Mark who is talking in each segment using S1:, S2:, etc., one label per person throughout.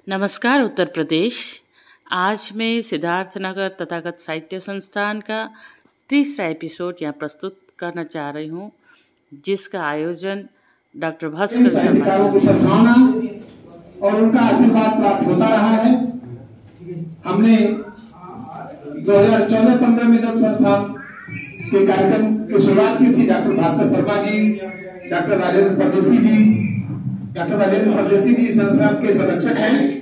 S1: नमस्कार उत्तर प्रदेश। आज मैं सिद्धार्थनगर तथागत साहित्य संस्थान का तीसरा एपिसोड यहाँ प्रस्तुत करना चाह रही हूँ, जिसका आयोजन डॉक्टर भास्कर
S2: साहित्यकारों की सद्भावना और उनका आशीर्वाद प्राप्त होता रहा है। हमने 2014-15 में जब संस्थान के कार्यक्रम की शुरुआत की थी, डॉक्टर भास्कर शर्मा जी, डॉक्टर राजेंद्र परदेसी जी संस्थान के संरक्षक हैं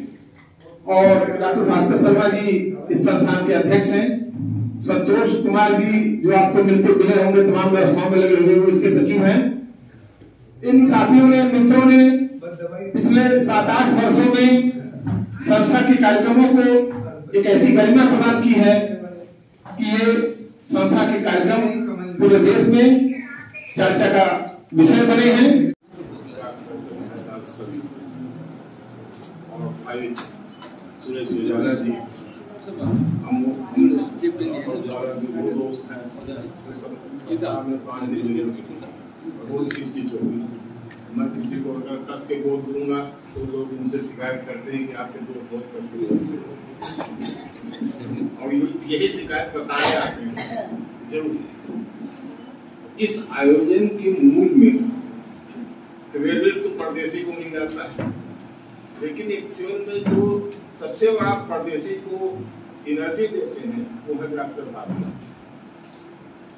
S2: और डॉक्टर भास्कर शर्मा जी इस संस्थान के अध्यक्ष हैं। संतोष कुमार जी जो आपको मिले होंगे, तमाम व्यवस्थाओं में लगे हुए, वो इसके सचिव हैं। इन साथियों ने, मित्रों ने पिछले 7-8 वर्षों में संस्था के कार्यक्रमों को एक ऐसी गरिमा प्रदान की है कि ये संस्था के कार्यक्रम पूरे देश में चर्चा का विषय बने हैं।
S3: सुरेश उजाला जी, हम दोस्त हैं, बहुत चीज होगी। मैं किसी को अगर कस के बोल दूंगा तो लोग उनसे शिकायत करते हैं कि आपके दोस्त बहुत कस और यही शिकायत बताए आते हैं। जरूर इस आयोजन के मूल में क्रेडिट तो परदेसी को मिल जाता है, लेकिन एक्चुअल में जो सबसे बड़ा परदेसी को एनर्जी देते हैं वो है डॉक्टर भास्कर।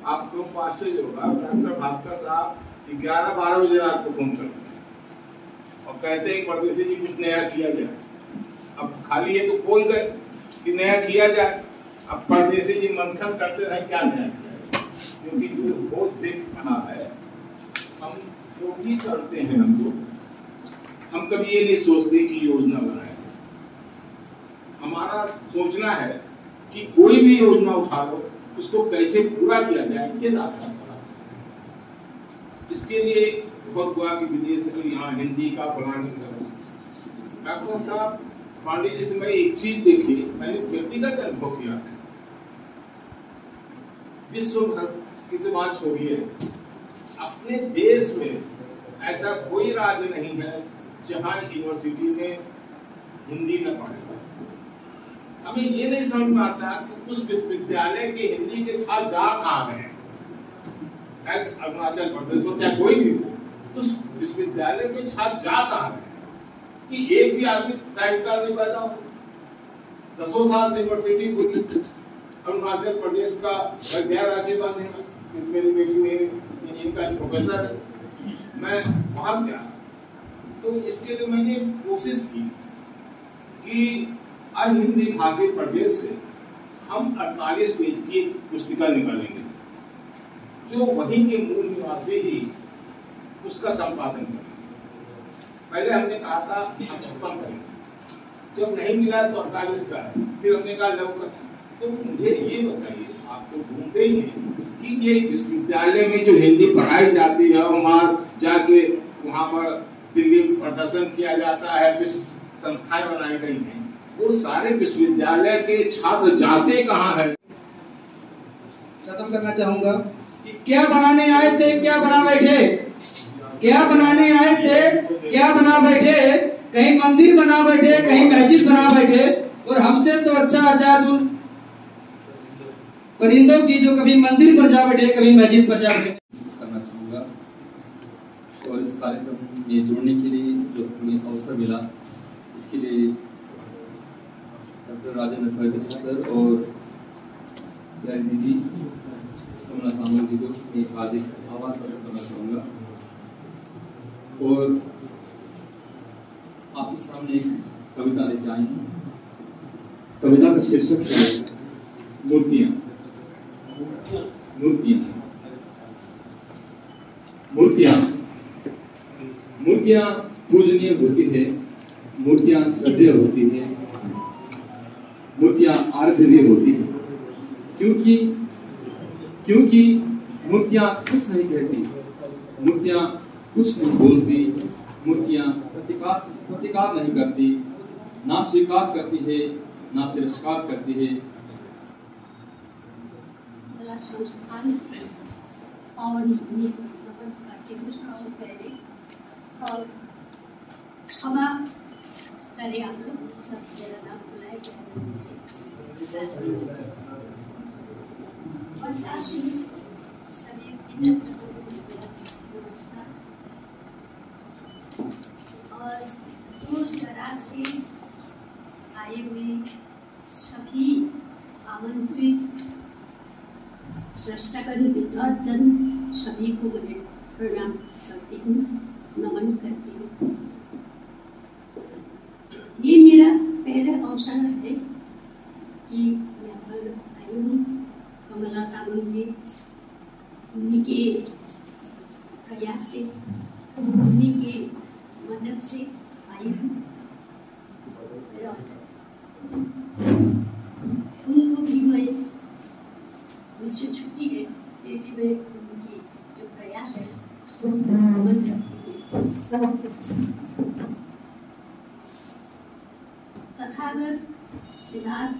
S3: आपको आश्चर्य होगा, डॉक्टर भास्कर साहब 11-12 बजे रात को फोन करते हैं और कहते हैं परदेसी जी कुछ नया किया जाए। अब खाली ये तो बोल गए कि नया किया जाए, अब परदेसी जी मंथन करते रहे क्या नया किया, क्योंकि जो बहुत दिख रहा है। हम जो भी करते हैं, हम कभी ये नहीं सोचते कि योजना बनाए। हमारा सोचना है कि कोई भी योजना उठा लो, उसको कैसे पूरा किया जाए, ये आधार पर। इसके लिए बहुत हुआ कि विदेश में यहाँ हिंदी का प्लान करो। डॉक्टर साहब पांडे जी से मैं एक चीज देखी, मैंने व्यक्तिगत अनुभव किया है। विश्व भर की तो बात छोड़िए, अपने देश में ऐसा कोई राज्य नहीं है जहां यूनिवर्सिटी में हिंदी न पढ़े। हमें ये नहीं समझ में आता कि उस विश्वविद्यालय के हिंदी के छात्र जा कहाँ गए, अरुणाचल प्रदेश हो चाहे कोई भी हो, उस विश्वविद्यालय में छात्र जा कहाँ गए कि एक भी आदमी साहित्यकार नहीं पैदा हो। 10 साल से यूनिवर्सिटी को अरुणाचल प्रदेश का गया राजीव गांधी में, मेरी बेटी में इंजीनियरिंग का प्रोफेसर है, मैं वहां गया। तो इसके लिए मैंने कोशिश की कि हिंदी भाषी प्रदेश से हम 48 पेज की पुस्तिका निकालेंगे, जो वहीं के मूल निवासी ही उसका संपादन करेंगे। पहले हमने कहा था हम 56 करेंगे, जब नहीं मिला तो 48 का है, फिर हमने कहा लवकत। तो मुझे ये बताइए, आप तो ढूंढते ही हैं कि ये विश्वविद्यालय में जो हिंदी पढ़ाई जाती है, वहां जाके वहां पर दिल्ली में प्रदर्शन किया जाता है, विश्व संस्थाएं बनाई गई हैं, वो सारे विश्वविद्यालय के छात्र जाते कहाँ हैं?
S4: खत्म करना चाहूंगा कि क्या बनाने आए थे, क्या बना बैठे, क्या बनाने आए थे, क्या बना बैठे। कहीं मंदिर बना बैठे, कहीं मस्जिद बना बैठे, और हमसे तो अच्छा आजाद उन परिंदों की जो कभी मंदिर पर जा बैठे, कभी मस्जिद पर जा बैठे।
S5: करना चाहूंगा और इस कार्यक्रम में जुड़ने के लिए जो हमें अवसर मिला, इसके लिए डॉक्टर राजेंद्र परदेसी सर और प्यारी दीदी कमला कामत जी को एक हार्दिक आभार प्रकट करना चाहूँगा। और आपके सामने एक कविता लेके आई हूँ। कविता का शीर्षक है मूर्तियाँ। मूर्तियाँ मूर्तियाँ मूर्तियाँ पूजनीय होती है, मूर्तियाँ श्रद्धेय होती है, मूर्तियाँ आराध्य होती है, क्योंकि मूर्तियाँ कुछ नहीं कहती, मूर्तियाँ कुछ नहीं बोलती, मूर्तियाँ प्रतिकार नहीं करती, ना स्वीकार करती है ना तिरस्कार करती है।
S6: संस्थान और सबसे पहले और क्षमा करे आप लोग सब जरा नाम बुलाए सभी नमस्कार। और दूर दराज से आए हुए सभी आमंत्रित श्रेष्ठगण विद्वानजन सभी को मैं प्रणाम करती हूँ, नमन करती हूँ। ये मेरा पहला अवसर है कि यहाँ पर आई हूँ। कमला तामंग जी उन्हीं के प्रयास से, उन्हीं के मदद से आई हूँ। उनको भी मैं, मुझसे छुट्टी है फिर भी मैं उनकी जो प्रयास है उसको नमन करती हूँ। तथागत सिद्धार्थ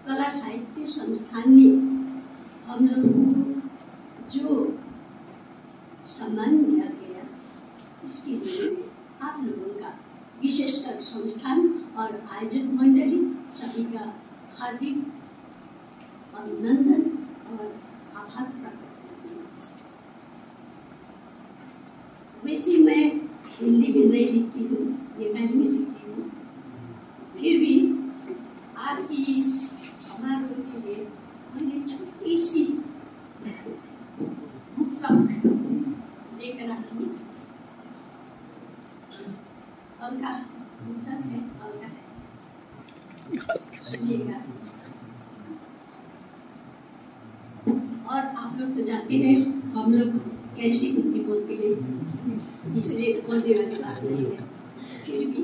S6: कला साहित्य संस्थान में हम लोगों को जो सम्मान दिया गया इसके लिए आप लोगों का विशेषकर संस्थान और आयोजक मंडली सभी का हार्दिक अभिनंदन और आभार प्रकट करती हूँ। वैसे मैं हिंदी में नहीं लिखती हूँ, नेपाली में लिखती हूँ, फिर भी आज की इस समारोह के लिए मैंने छोटी सी मुक्तक लेकर आई हूँ। अलका मुक्तक है, अलका है, सुनिएगा। और आप लोग तो जानते हैं हम लोग कैसी हिंदी बोलते हैं, इसलिए बोलने वाली बात नहीं है। फिर भी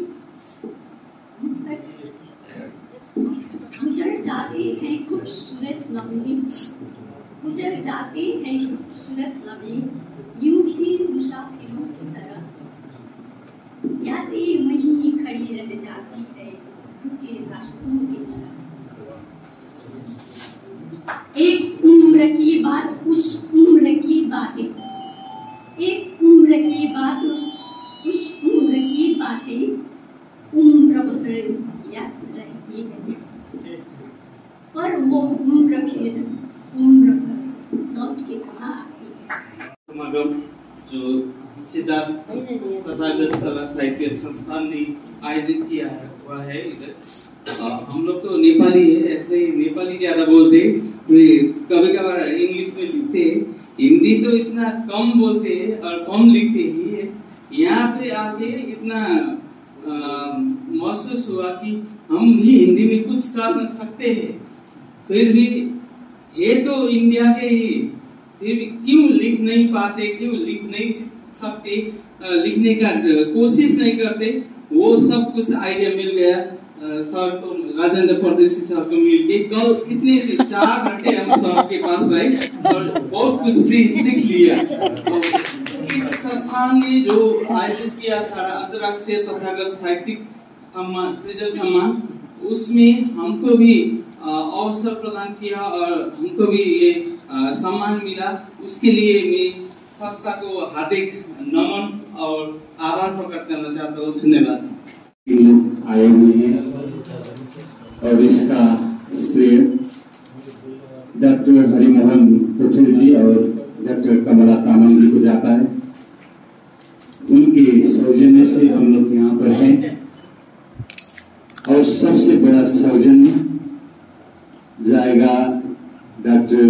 S6: गुजर जाते हैं खूबसूरत लम्हे, गुजर जाते हैं खूबसूरत लम्हे, यूं ही मुसाफिरों की तरह यादें वहीं खड़ी रह जाती है रुके रास्तों की तरह। एक उम्र की बात उस उम्र की बातें, एक उम्र की बात उस उम्र की बातें उम्र भर याद रहती है, पर वो उम्र फिर उम्र भर लौट के कहाँ आती है।
S7: समागम जो सिद्धार्थ तथागत कला साहित्य संस्थान ने आयोजित किया हुआ है इधर। हम लोग तो नेपाली है, ऐसे ही नेपाली ज्यादा बोलते, कभी कभार इंग्लिश में लिखते, हिंदी तो इतना कम बोलते हैं और कम लिखते ही है। यहाँ पे आके इतना महसूस हुआ कि हम भी हिंदी में कुछ कर सकते हैं, फिर भी ये तो इंडिया के ही, फिर भी क्यों लिख नहीं पाते, क्यों लिख नहीं सकते, लिखने का कोशिश नहीं करते। वो सब कुछ आइडिया मिल गया सर को, राजेंद्र परदेसी सर को मिल के। कल कितने 4 घंटे हम सर के पास रहे और बहुत कुछ सीख लिया। इस संस्थान ने जो आयोजित किया था अंतर्राष्ट्रीय तथागत साहित्यिक सम्मान, सृजन सम्मान, उसमें हमको भी अवसर प्रदान किया और हमको भी ये सम्मान मिला। उसके लिए मैं संस्था को हार्दिक नमन और आभार प्रकट करना चाहता हूँ। धन्यवाद।
S8: आए हुए हैं और इसका श्रेय डॉक्टर हरिमोहन पोखरेल जी और डॉक्टर कमला तामंग जी को जाता है। उनके सौजन्य से हम लोग यहाँ पर हैं और सबसे बड़ा सौजन्य जाएगा डॉक्टर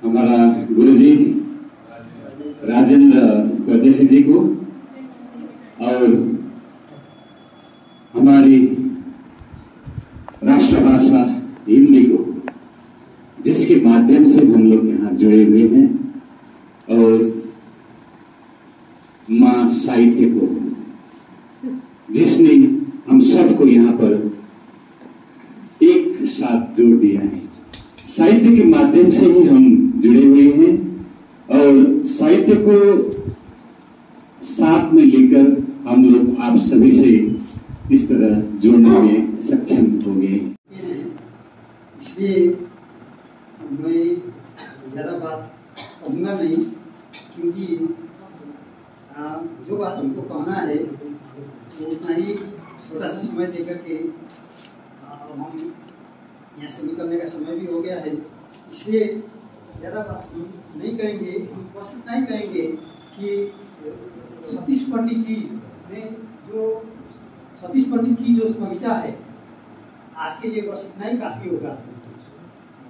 S8: हमारा गुरुजी राजेंद्र परदेसी जी को और हमारी राष्ट्रभाषा हिंदी को, जिसके माध्यम से हम लोग यहाँ जुड़े हुए हैं, और माँ साहित्य को, जिसने हम सबको यहाँ पर एक साथ जोड़ दिया है। साहित्य के माध्यम से ही हम जुड़े हुए हैं और साहित्य को साथ में लेकर हम लोग आप सभी से इस तरह जोड़ने में सक्षम हो गए।
S9: इसलिए मैं ज़्यादा बात कहूँगा नहीं, क्योंकि जो बात हमको कहना है तो उतना ही छोटा सा समय देकर के हम यहाँ से निकलने का समय भी हो गया है, इसलिए ज़्यादा बात नहीं करेंगे। हम बस इतना ही कहेंगे कि सतीश पंडित जी की जो कविता है आज के लिए बस इतना ही काफ़ी होगा।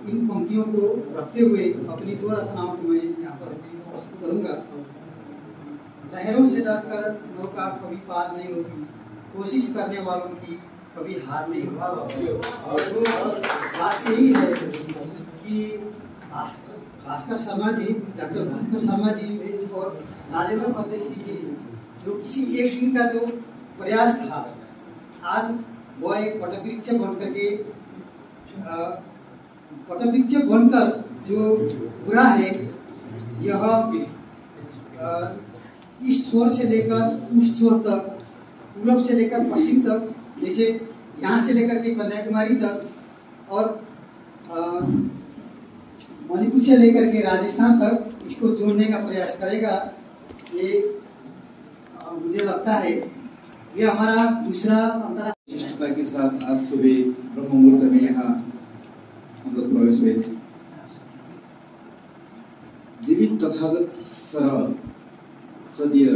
S9: इन पंक्तियों को रखते हुए अपनी 2 रचनाओं को मैं यहाँ पर प्रस्तुत करूँगा। लहरों से डरकर नौका कभी पार नहीं होती, कोशिश करने वालों की कभी हार नहीं होती। तो बात यही है कि भास्कर शर्मा जी, डॉक्टर भास्कर शर्मा जी और राजेंद्र परदेशी जी जो किसी एक दिन का जो प्रयास था, आज वह एक वटवृक्ष बनकर जो बुरा है, यह इस छोर से लेकर उस छोर तक, पूर्व से लेकर पश्चिम तक, जैसे यहाँ से लेकर के कन्याकुमारी तक और मणिपुर से लेकर के राजस्थान तक इसको जोड़ने का प्रयास करेगा। ये मुझे लगता है ये हमारा दूसरा
S5: विशिष्टता के साथ आज सुबह ब्रह्म मुहूर्त में यहाँ हम लोग प्रवेश हुए थे। जीवित तथागत सरल सदीय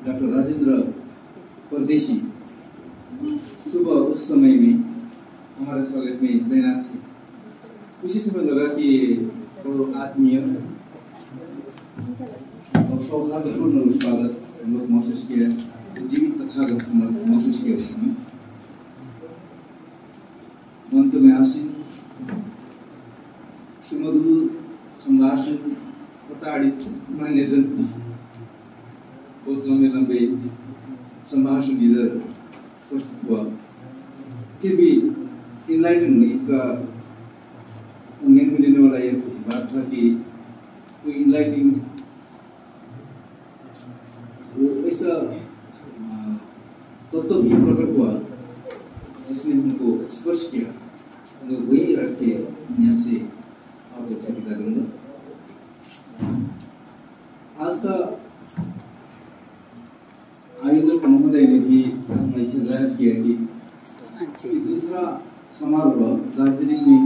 S5: डॉक्टर राजेंद्र परदेशी सुबह उस समय में हमारे स्वागत में तैनात थे। उसी समय लगा कि बड़ो आत्मीय और सौहार्दपूर्ण स्वागत हम लोग महसूस किया, तो जीवित तथागत हम लोग महसूस किया। उस समय मंच में आसीन सुमधुर संभाषण प्रताड़ित मान्यजन बहुत लंबे संभाषण गीजर प्रस्तुत हुआ। फिर भी इनलाइटन इसका संज्ञान में लेने वाला यह बात था कि कोई इनलाइटिंग ऐसा तत्व भी प्रकट हुआ जिसने हमको स्पर्श किया। मैं वही रख के यहाँ से आप लोग से विदा करूँगा। आज का आयोजक महोदय ने भी अपना इच्छा जाहिर किया कि दूसरा समारोह दार्जिलिंग में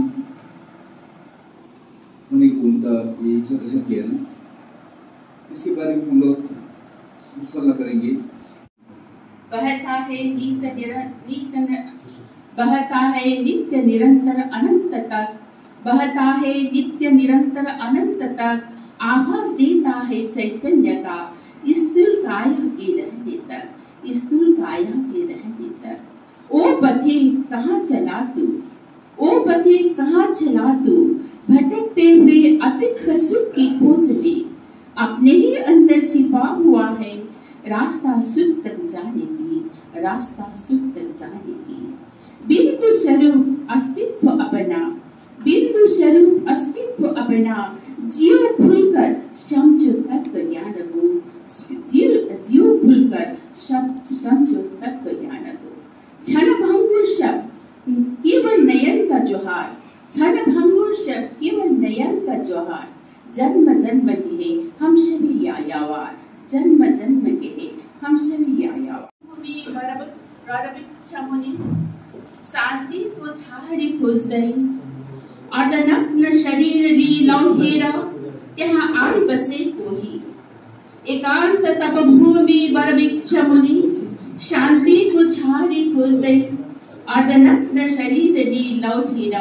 S5: होने को उनका ये इच्छा जाहिर किया ना, इसके बारे में हम लोग सलाह करेंगे।
S10: बहता है नित्य निरंतर अनंत तक, बहता है नित्य निरंतर अनंत तक, आभास देता है चैतन्य का स्थूल काया के रहने तक, स्थूल काया के रहने तक। ओ पथे कहाँ चला तू, ओ पथे कहाँ चला तू, भटकते हुए अतिक्त सुख की खोज में, अपने ही अंदर छिपा हुआ है रास्ता सुख तक जाने की, रास्ता सुख तक जाने की। बिंदु स्वरूप अस्तित्व अपना, बिंदु स्वरूप अस्तित्व अपना, जियो खुलकर समझो तत्व ज्ञान को, जियो खुलकर समझो तत्व ज्ञान को। क्षण भंगुर शब्द केवल नयन का जोहार, क्षण भंगुर शब्द केवल नयन का जोहार, जन्म जन्म के हम सभी यायावार, जन्म जन्म के हम सभी यायावार। शांति को छाहरी खोज्दै, अर्धनग्न शरीर लौहेर त्यहाँ आई बसे कोही, एकांत तपभूमि वरवृक्ष मुनि, शांति को छाहरी खोज्दै, अर्धनग्न शरीर लौहेर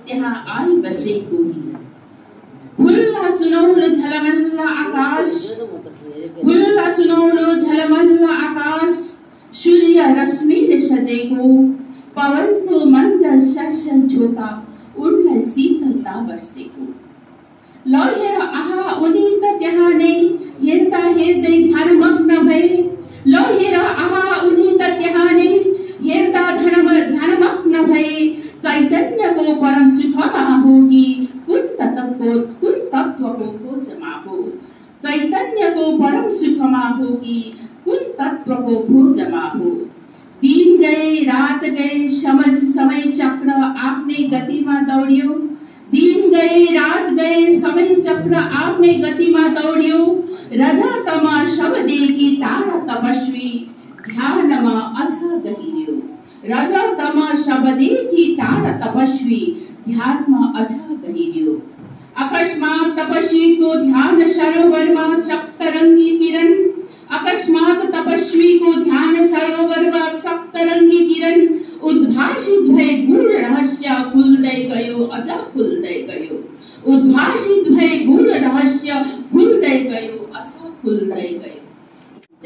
S10: त्यहाँ आई बसे कोही। खुल्ला सुनौलो झलमल्ला आकाश, खुल्ला सुनौलो झलमल्ला आकाश, सूर्य रश्मिले सजेको, पवनको मन्द सरसर झोका, उनलाई शीतलता बर्सेको। ल हेर आहा उनी त त्यहाँ नै, हेर्दा हेर्दै ध्यानमग्न भए, ल हेर आहा उनी त त्यहाँ नै, हेर्दा ध्यानमग्न भए, चैतन्यको परम सुखमा होगी, कुन तत्त्वको खोजमा हो, चैतन्यको परम सुखमा होगी, कुन तत्त्वको खोजमा हो। दिन गए रात गए, समय चक्र आफ्नै गतिमा दौड्यो, दिन गए रात गए समय चक्र आपने गतिमा दौड्यो रजा तमा शब्देकी तारा तपस्वी ध्यानमा अझ गहिर्यो रजा तमा शब्देकी तारा तपस्वी ध्यानमा अझ गहिर्यो अकस्मात तपस्वी को ध्यान सरोवर में सप्तरंगी किरण अकस्मात तपस्वी को ध्यान सरोवर में सप्तरंगी किरण उद्भासित भए गूढ़ रहस्य खुल्दै गयो अझ खुल्दै गयो उद्भासित भए गूढ़ रहस्य खुल्दै गयो अझ खुल्दै गयो।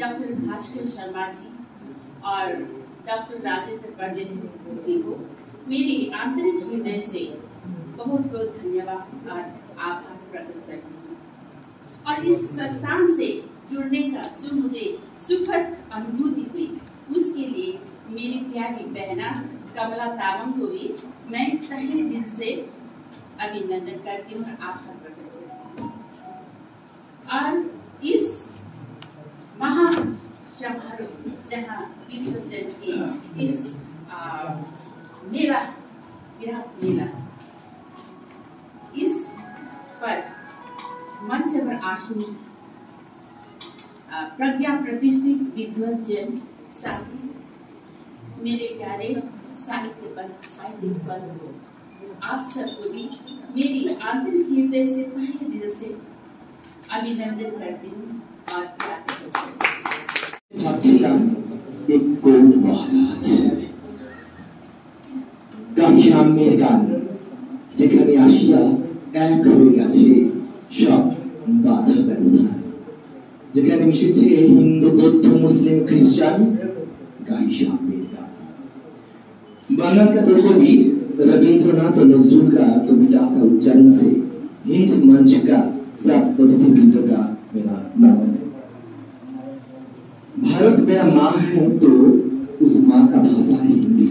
S10: डॉक्टर भास्कर शर्मा जी और डॉक्टर राजेंद्र परदेशी जी को मेरी आंतरिक हृदय से बहुत बहुत धन्यवाद और आभार प्रकट करती हूँ। और इस संस्थान से जुड़ने का जो मुझे सुखद अनुभूति हुई उसके लिए मेरी प्यारी बहना कमला तावंग को भी मैं तहे दिल से अभिनंदन करती हूँ, आभार प्रकट करती हूँ। और इस महान समारोह जहाँ विसर्जन के इस मेला विराट मेला इस पर मंच पर आसीन प्रज्ञा प्रतिष्ठित विद्वान जन साथी मेरे प्यारे साहित्यिक बंधु को आप सबको भी मेरी आंतरिक हृदय से तहे दिल से अभिनंदन करती हूँ और
S11: ভাবছিলাম এক গৌর মহারাজ গান গান যেখানে আসিয়া এক হয়ে গেছে সব বাধা ব্যবধান যেখানে মিশেছে হিন্দু বৌদ্ধ মুসলিম খ্রিস্টান গাই সাম্যের গান। बांग्ला का दो कवि रविंद्रनाथ और नजरुल का कविता का उच्चारण से हिंद मंच का सब अतिथिवृंद का मेरा नमन है। भारत मेरा माँ है तो उस माँ का भाषा है हिंदी।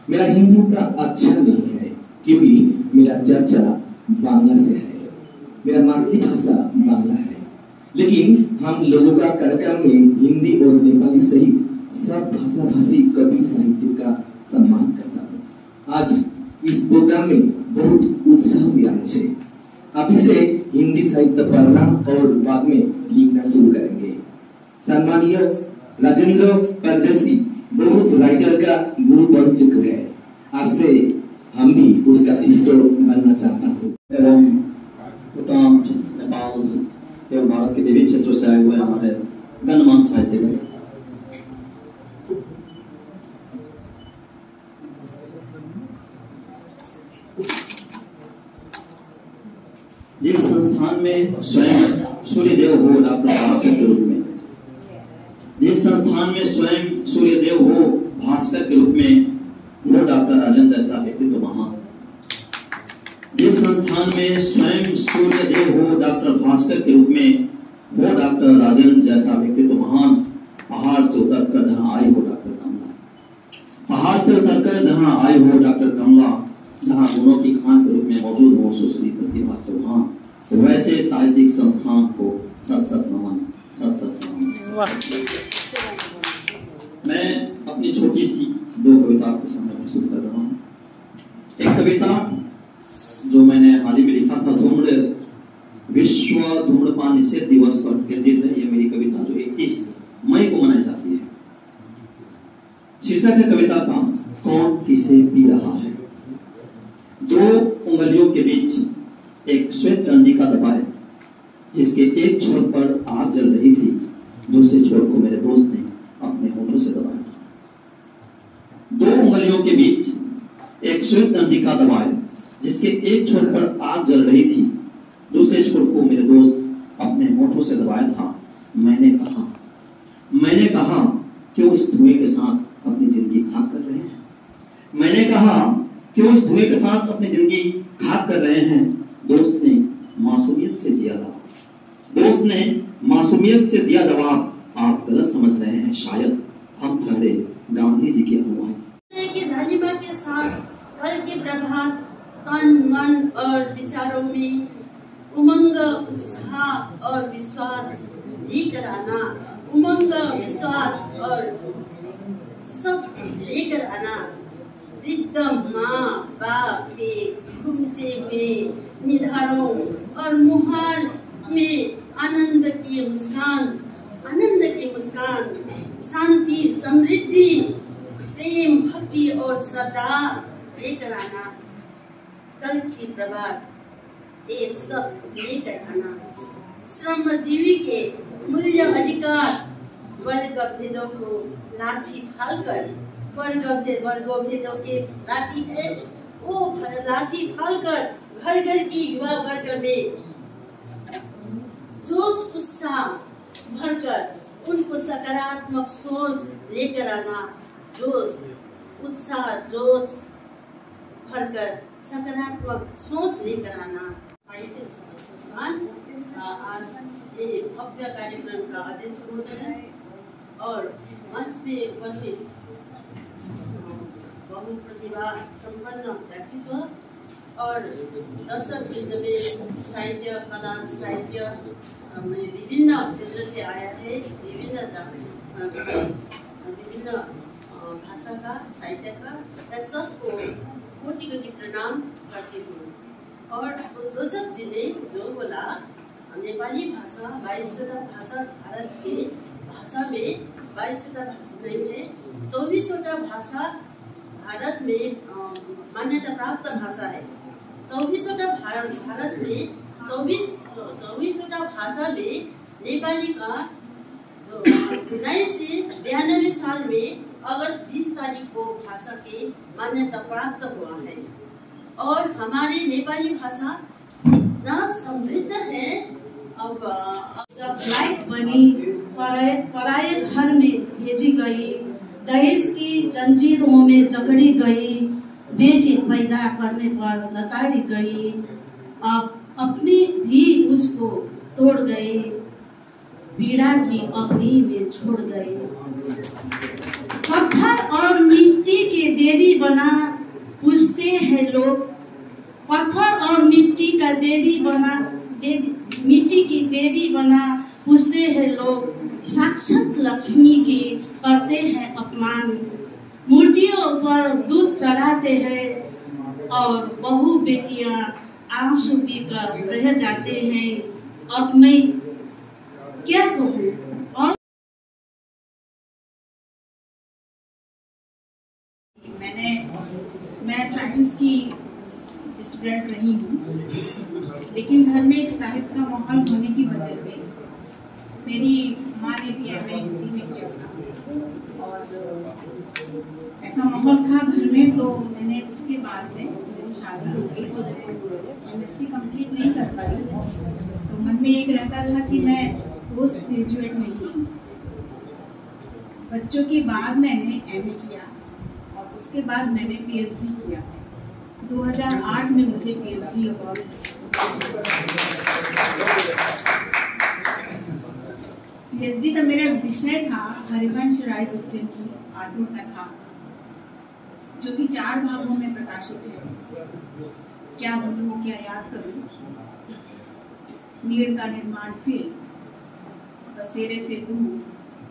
S11: मेरा हिंदी का अच्छा नहीं है क्योंकि मेरा चर्चा बांग्ला से है, मेरा मातृभाषा बांग्ला है। लेकिन हम लोगों का कार्यक्रम में हिंदी और नेपाली सहित सब भाषा भाषी कवि साहित्य का सम्मान करता हूँ। आज इस प्रोग्राम में बहुत उत्साह मिला मुझे। अभी से हिंदी साहित्य पढ़ना और बाद में लिखना शुरू करेंगे। सम्मानीय राजेंद्र परदेशी बहुत राइटर का गुरु बन चुके हैं। आज से हम भी उसका शिष्य बनना चाहता हूँ।
S12: एवं भूटान नेपाल एवं भारत के विभिन्न क्षेत्रों से आए हुए हमारे गणमान्य साहित्यकार जिस संस्थान में स्वयं सूर्यदेव हो डॉक्टर भास्कर के रूप में, जिस संस्थान में स्वयं सूर्यदेव हो भास्कर के रूप में, वो डॉक्टर राजेंद्र जैसा व्यक्तित्व महान। जिस संस्थान में स्वयं सूर्यदेव हो डॉक्टर भास्कर के रूप में, वो डॉक्टर राजेंद्र जैसा व्यक्तित्व महान। पहाड़ से उतरकर जहां आई हो डॉक्टर कमला, पहाड़ से उतरकर जहां आई हो डॉक्टर कमला, जहां गुणों की खान के रूप में मौजूद हो सुश्री प्रतिभा चौहान, वैसे साहित्यिक संस्थान को सत सत नमन, सत सत नमन। मैं अपनी छोटी सी दो कविता आपके सामने प्रस्तुत कर रहा हूँ। एक कविता जो मैंने हाल ही में लिखा था, विश्व धूम्रपान निषेध दिवस पर केंद्रित है। यह मेरी कविता जो 31 मई को मनाई जाती है। शीर्षक है कविता का कौन किसे पी रहा है। दो उंगलियों के बीच एक श्वेत कंडिका दबाए जिसके एक छोर पर आग जल रही थी, दूसरे छोर को मेरे दोस्त ने अपने होठों से दबाया था। दो उंगलियों के बीच एक श्वेत कंडिका दबाए जिसके एक छोर पर आग जल रही थी, दूसरे छोर को मेरे दोस्त अपने होठों से दबाया था। मैंने कहा क्यों इस धुएं के साथ अपनी जिंदगी खाक कर रहे हैं। मैंने कहा क्यों इस धुएं के साथ अपनी जिंदगी खाक कर रहे हैं। दोस्त ने मासूमियत से दिया जवाब, दोस्त ने मासूमियत से दिया जवाब, आप गलत समझ रहे हैं शायद हम ठहरे गांधी जी के अनुयायी।
S6: की धनिमा के साथ कल के प्रभात तन मन और विचारों में उमंग उत्साह और विश्वास लेकर आना, उमंग विश्वास और सब लेकर आना। वृद्ध माँ बाप के घुमचे हुए निधारों और मुहार में आनंद की मुस्कान, शांति, समृद्धि, प्रेम, भक्ति और श्रद्धा लेकर आना। कल की प्रभात ये सब लेकर आना। श्रमजीवी के मूल्य अधिकार, वर्ग भेदों को लाठी फालकर, वर्गों भेदों के लाठी है वो लाठी फालकर घर घर की युवा वर्ग में जोश उत्साह भरकर उनको सकारात्मक सोच लेकर आना। जोश उत्साह जोश भरकर सकारात्मक सोच लेकर आना। साहित्य संस्थान आज ये भव्य कार्यक्रम का अध्यक्ष महोदय है और मंच पे उपस्थित बहु प्रतिभा संपन्न व्यक्तित्व और दर्शक वृंद में साहित्य कला साहित्य में विभिन्न क्षेत्र से आया है। विभिन्न भाषा का साहित्य का सबको कोटि कोटि प्रणाम करती हूँ। और दोषक जी ने जो बोला नेपाली भाषा 22वटा भाषा, भारत के भाषा में 22वटा भाषा नहीं है, 24वटा भाषा भारत में मान्यता प्राप्त भाषा है। 24वटा भारत में 24वटा भाषा में नेपाली का 1992 साल में अगस्त 20 तारीख को भाषा के मान्यता प्राप्त हुआ है। और हमारे नेपाली भाषा इतना समृद्ध है। अब
S13: जब लाइट बनी, पराये घर में भेजी गई, दहेज की जंजीरों में जकड़ी गई, बेटी पैदा करने पर लताड़ी गई, अब अपनी भी उसको तोड़ गई, पीड़ा की अग्नि में छोड़ गई। पत्थर और मिट्टी की देवी बना पूजते हैं लोग, पत्थर और मिट्टी का देवी बना मिट्टी की देवी बना पूजते हैं लोग, साक्षात लक्ष्मी की करते हैं अपमान, मूर्तियों पर दूध चढ़ाते हैं और बहू बेटियां आंसू पीकर रह जाते हैं। अब मैं क्या कहूँ? और
S10: मैं साइंस की स्टूडेंट रही हूँ, लेकिन घर में एक साहित्य का माहौल होने की वजह से मेरी माँ ने भी एमए हिंदी में किया था और ऐसा माहौल था घर में, तो मैंने उसके बाद में मेरी शादी हो गई तो एमएससी कंप्लीट नहीं कर पाई। तो मन में एक रहता था कि मैं पोस्ट ग्रेजुएट नहीं हूँ। बच्चों के बाद मैंने एमए किया और उसके बाद मैंने पीएचडी किया। 2008 में मुझे पीएचडी अवार्ड। पीएचडी का मेरा विषय था हरिवंश राय बच्चन की आत्मकथा, जो कि 4 भागों में प्रकाशित है। क्या बोलूं, क्या याद करूं, नीड़ का निर्माण फिर, बसेरे से दूर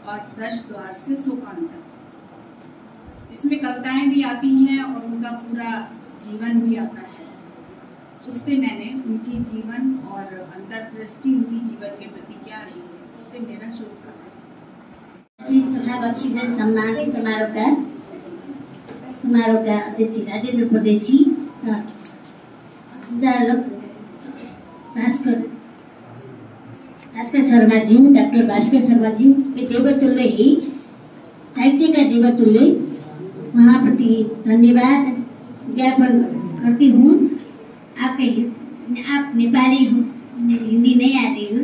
S10: और 10 द्वार से सोपान तक। इसमें कविताएं भी आती हैं और उनका पूरा जीवन भी आता है। उस पे मैंने उनकी जीवन और अंतर्दृष्टि उनकी जीवन के प्रति क्या रही है उस पे मेरा शोध कर
S6: तथा बख्शीजन सम्मान समारोह का अध्यक्ष राजेंद्र प्रदेशी, संचालक भास्कर शर्मा जी, डॉक्टर भास्कर शर्मा जी, देवतुल्य ही साहित्य का देवतुल्य, वहाँ प्रति धन्यवाद ज्ञापन करती हूँ। आप नेपाली हूँ, हिंदी नहीं आती हूँ।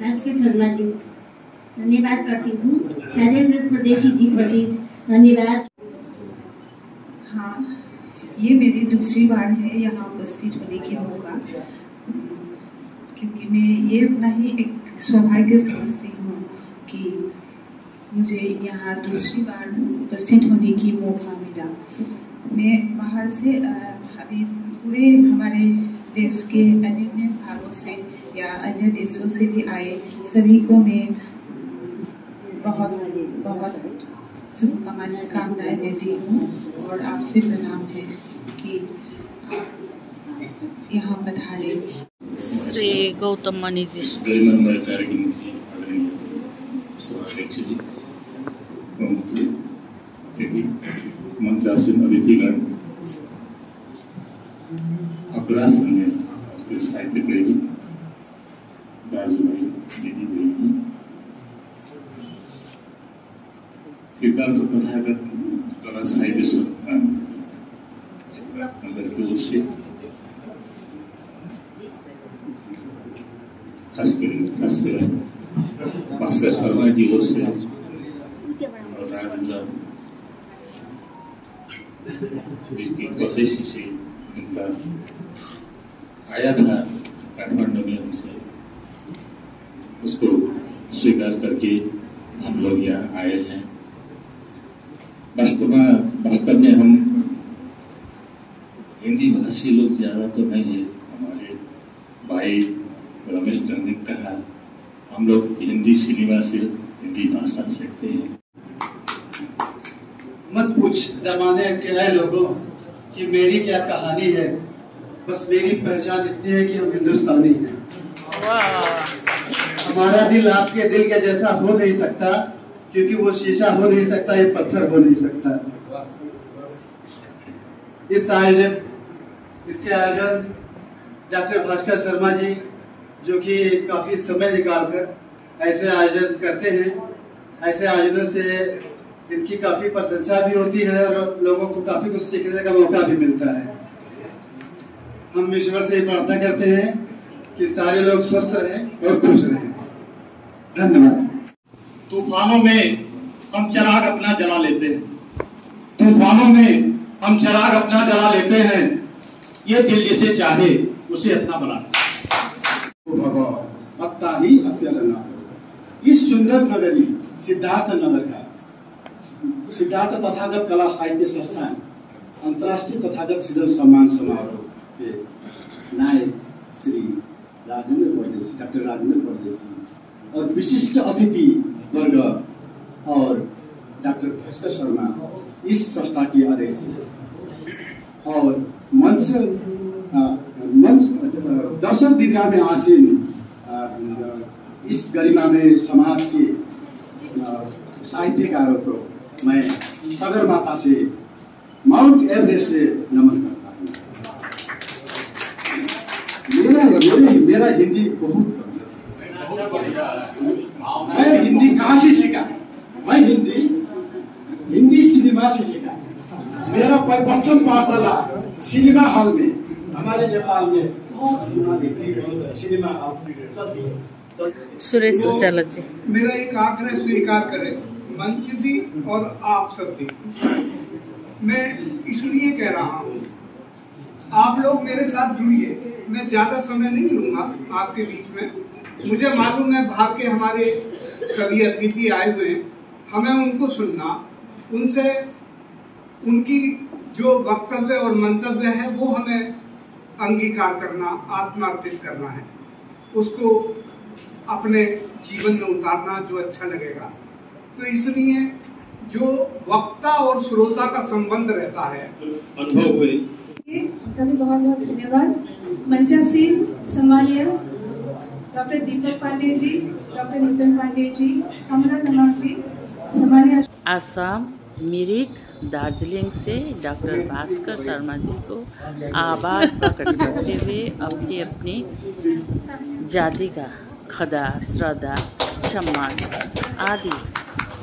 S6: भास्कर शर्मा जी धन्यवाद करती हूँ। राजेंद्र प्रदेशी जी प्रति धन्यवाद।
S14: हाँ, ये मेरी दूसरी बार है यहाँ उपस्थित होने की मौका, क्योंकि मैं ये अपना ही एक सौभाग्य समझती हूँ कि मुझे यहाँ दूसरी बार उपस्थित होने की मौका मिला। मैं बाहर से अभी पूरे हमारे देश के अन्य भागों से या अन्य देशों से भी आए सभी को मैं बहुत बहुत शुभकामनाएं देती हूँ और आपसे प्रणाम है कि आप यहाँ पधारे।
S1: श्री गौतम मणि जी,
S3: कार्यक्रम की सभाध्यक्ष जी, अतिथि मंचासीन अतिथिगण, अग्रासन में उपस्थित साहित्य प्रेमी दाजुभाई, दीदी बहनी, सिद्धार्थ तथागत कला साहित्य संस्थान सिद्धार्थनगर की ओर से खासकर भास्कर शर्मा की ओर से और राजेंद्र जिसकी कोशिश से उनका आया था काठमांडू में, हमसे उसको स्वीकार करके हम लोग यहाँ आए हैं। वास्तव में हम हिंदी भाषी लोग ज्यादा तो नहीं है। हमारे भाई रमेश चंद्र ने कहा हम लोग हिंदी सिनेमा से हिंदी भाषा सीखते हैं।
S9: मत पूछ जमाने के नए लोगों कि मेरी क्या कहानी है, बस मेरी पहचान इतनी है कि हम हिंदुस्तानी हैं। हमारा दिल आपके दिल के जैसा हो नहीं सकता, क्योंकि वो शीशा हो नहीं सकता, ये पत्थर हो नहीं सकता। इसके आयोजन डॉक्टर भास्कर शर्मा जी, जो कि काफी समय निकालकर ऐसे आयोजन करते हैं। ऐसे आयोजनों से इनकी काफी प्रशंसा भी होती है और लोगों को काफी कुछ सीखने का मौका भी मिलता है। हम ईश्वर से प्रार्थना करते हैं कि सारे लोग स्वस्थ रहें और खुश रहें। धन्यवाद।
S15: तूफानों में हम चिराग अपना जला लेते हैं, तूफानों में हम चिराग अपना जला लेते हैं, ये दिल जिसे चाहे उसे अपना बना।
S9: पत्ता ही अत्यंत इस सुंदर नगरी सिद्धार्थ नगर का सिद्धार्थ तथागत कला साहित्य संस्थान अंतर्राष्ट्रीय तथागत सृजन सम्मान समारोह के नायक श्री राजेंद्र परदेशी, डॉक्टर राजेंद्र परदेशी और विशिष्ट अतिथि वर्ग और डॉक्टर भास्कर शर्मा इस संस्था की अध्यक्ष और मंच दर्शक दीर्घा में आसीन इस गरिमा में समाज के साहित्यकारों को मैं सगरमाथा से, माउंट एवरेस्ट से नमन करता हूँ। मेरा हिंदी बहुत मैं हिंदी कहाँ से सीखा? मैं हिंदी सिनेमा से सीखा। मेरा प्रथम पाठशाला सिनेमा हॉल में, हमारे नेपाल में बहुत सिनेमा हॉल।
S1: सुरेश उजाला जी,
S16: मेरा एक आग्रह स्वीकार करें, मंच भी और आप सब भी। मैं इसलिए कह रहा हूँ, आप लोग मेरे साथ जुड़िए। मैं ज्यादा समय नहीं लूंगा आपके बीच में। मुझे मालूम है बाहर के हमारे सभी अतिथि आए हुए हैं, हमें उनको सुनना, उनसे उनकी जो वक्तव्य और मंतव्य है वो हमें अंगीकार करना, आत्मार्पित करना है, उसको अपने जीवन में उतारना जो अच्छा लगेगा। तो इसलिए जो वक्ता और श्रोता का संबंध रहता है,
S15: अनुभव हुए।
S17: कभी बहुत बहुत धन्यवाद। मंचासीन सम्मानीय डॉक्टर दीपक पांडे जी, डॉक्टर नूतन पांडे जी, कमला तमाम जी, सम्मानीय
S1: आसाम मिरिक दार्जिलिंग से डॉक्टर भास्कर शर्मा जी को आभार प्रकट करते हुए अपनी अपनी जाति का खदा, श्रद्धा, सम्मान आदि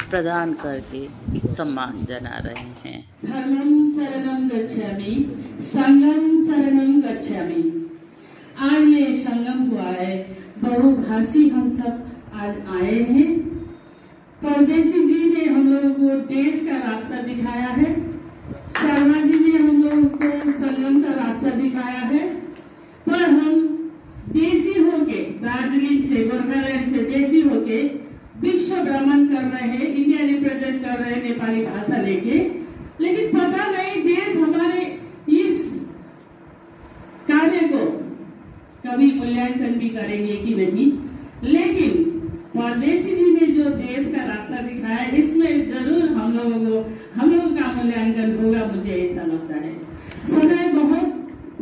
S1: प्रदान करके सम्मान जना रहे हैं।
S10: धर्मं शरणं गच्छामि, संघं शरणं गच्छामि। आज ये संगम हुआ है, बहुभाषी हम सब आज आए हैं। परदेशी जी ने हम लोगों को देश का रास्ता दिखाया है, शर्मा जी ने हम लोगों को संगम का रास्ता दिखाया है। पर हम देशी होके, दार्जिलिंग से, गोरखालैंड से देशी होके विश्व भ्रमण कर रहे हैं, इंडिया रिप्रेजेंट कर रहे हैं नेपाली भाषा लेके, लेकिन पता नहीं देश हमारे इस कार्य को कभी मूल्यांकन भी करेंगे कि नहीं। लेकिन परदेशी जी ने जो देश का रास्ता दिखाया, इसमें जरूर हम लोग हम लोगों का मूल्यांकन होगा, मुझे ऐसा लगता है। समय बहुत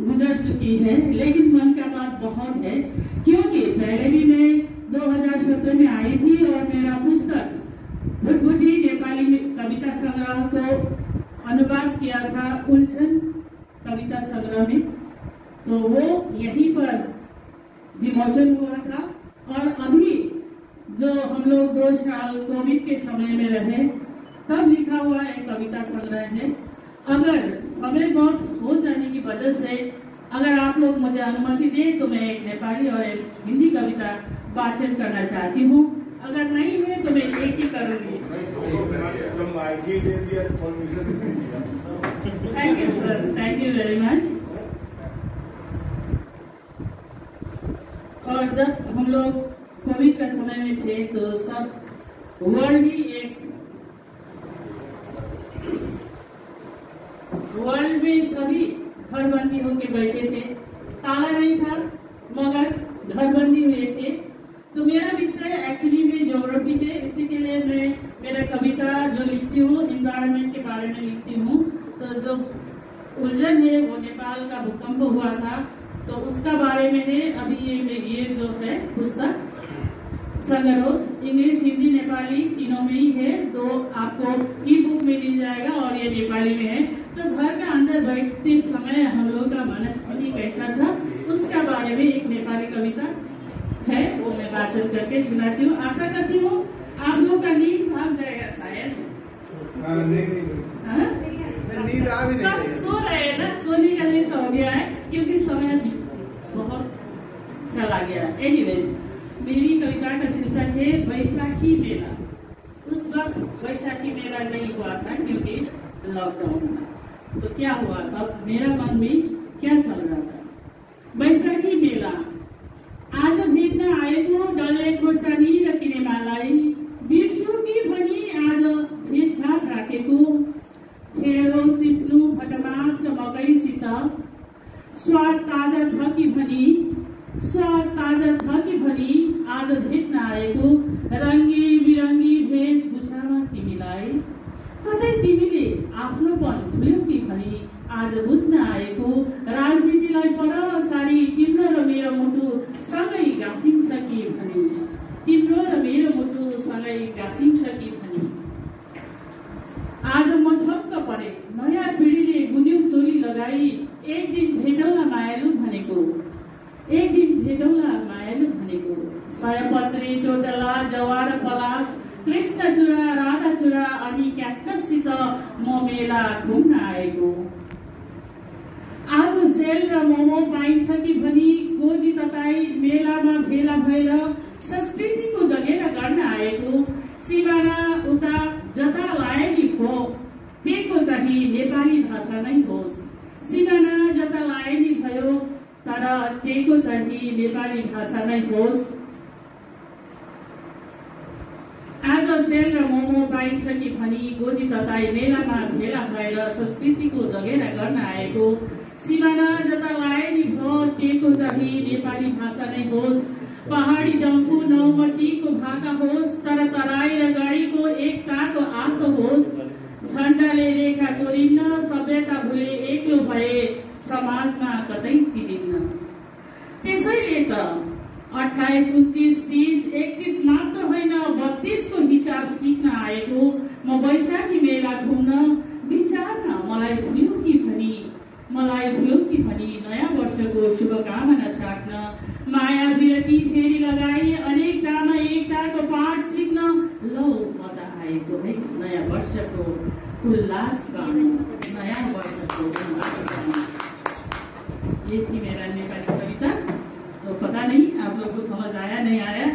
S10: गुजर चुकी है, लेकिन मन का बात बहुत है, क्योंकि पहले भी मैं 2017 में आई थी और मेरा पुस्तक भुटभुटी नेपाली में कविता संग्रह को अनुवाद किया था उलझन कविता संग्रह में, तो वो यहीं पर विमोचन हुआ था। और अभी जो हम लोग 2 साल कोविड के समय में रहे, तब लिखा हुआ एक कविता संग्रह है। अगर समय बहुत हो जाने की वजह से अगर आप लोग मुझे अनुमति दे तो मैं एक नेपाली और एक हिंदी कविता वाचन करना चाहती हूँ। अगर नहीं है तो मैं एक ही करूंगी। Thank you sir, thank you very much. और जब हम लोग कोविड के समय में थे तो सब वर्ल्ड ही एक वर्ल्ड में सभी घर बंदी होके बैठे थे, ताला नहीं था मगर घर बंदी हुए थे। तो मेरा विषय एक्चुअली में ज्योग्राफी है, इसी के लिए मैं मेरा कविता जो लिखती हूँ इन्वायरमेंट के बारे में लिखती हूँ। तो जो उलझन है वो नेपाल का भूकंप हुआ था तो उसका बारे में है। अभी ये जो है पुस्तक संगरोध इंग्लिश हिंदी नेपाली तीनों में ही है, तो आपको ई बुक में मिल जाएगा और ये नेपाली में है। तो घर का अंदर बैठते समय हम लोग का मनस्थिति कैसा था उसका बारे में एक नेपाली कविता है, वो मैं वाचन करके सुनाती हूँ। आशा करती हूँ आप लोग का नींद भाग जाएगा शायद। सब सो रहे हैं ना, सोने का जैसा हो गया है क्योंकि समय बहुत चला गया। एनीवेज, मेरी कविता का शीर्षक है बैसाखी मेला। उस वक्त बैसाखी मेला नहीं हुआ था क्योंकि लॉकडाउन था, तो क्या हुआ था मेरा मन में क्या चल रहा था। बैसाखी मेला आज भेट्न आएको डल्ले खोर्सानी र किनेमालाई बिर्सु कि भनी आज भेटघाट राखेको खेरो सिस्नु भटमास र मकैसित स्वाद ताजा छ कि भनी आज भेट्न आएको रङ्गी बिरङ्गी भेषभूषामा तिमीलाई कतै तिमीले आफ्नोपन ठुल्यौ कि भनी आज बुझ्न आएको राजनीतिलाई पर सारी तिम्रो र मेरो मुटु सँगै गाँसिन्छ कि भनी तिम्रो र मेरो मुटु सँगै गाँसिन्छ कि भनी आज म छक्क परे नयाँ पिँढीले गुन्यौ चोली लगाई एक दिन भेटौला मायालु भनेको सयपत्री टोटला जवार पलास कृष्ण चुरा राधा चुरा अनि क्याक्टससित म मेला घुम्न आएको। आज सेल र मोमो पाइन्छ कि भनी गोजी तताई मेलामा भेला भएर संस्कृतिको जगेरा गर्न आएको। सिमाना उता जता लाए नि भो टेको चाहिँ नेपाली भाषा नै होस्। सिमाना जता लाए नि भयो तर टेको चाहिँ नेपाली भाषा नै होस्। आज सेल र मोमो पाइन्छ कि भनी गोजी तताई मेलामा भेला भएर संस्कृतिको जगेरा गर्न आएको। सिमाना जता लाए नि भो टेको चाहिँ नेपाली भाषा नै होस्। पहाडी डम्फु नौमटीको भाका होस् तर तराई र गाडीको एकताको आश होस्। झण्डाले रेखा कोरिन्न सभ्यता भुले एक्लो भए समाजमा कतै चिनिन्न। त्यसैले त 28, 29, 30, 31 मात्र होइन 32 को हिसाब सिक्न आएको म बैशाखी मेला घुम्न विचार्न मलाई भुल्यौ कि भनी नयाँ वर्षको शुभकामना साट्न माया विरती फेरि लगाई अनेकतामा एकताको पाठ सिक्न लौ म त आएको है नयाँ वर्षको उल्लास गर्न नयाँ वर्षको उल्लास गर्न। ये थी मेरा नेपाली कविता। तो पता नहीं आप लोग को समझ आया नहीं आया,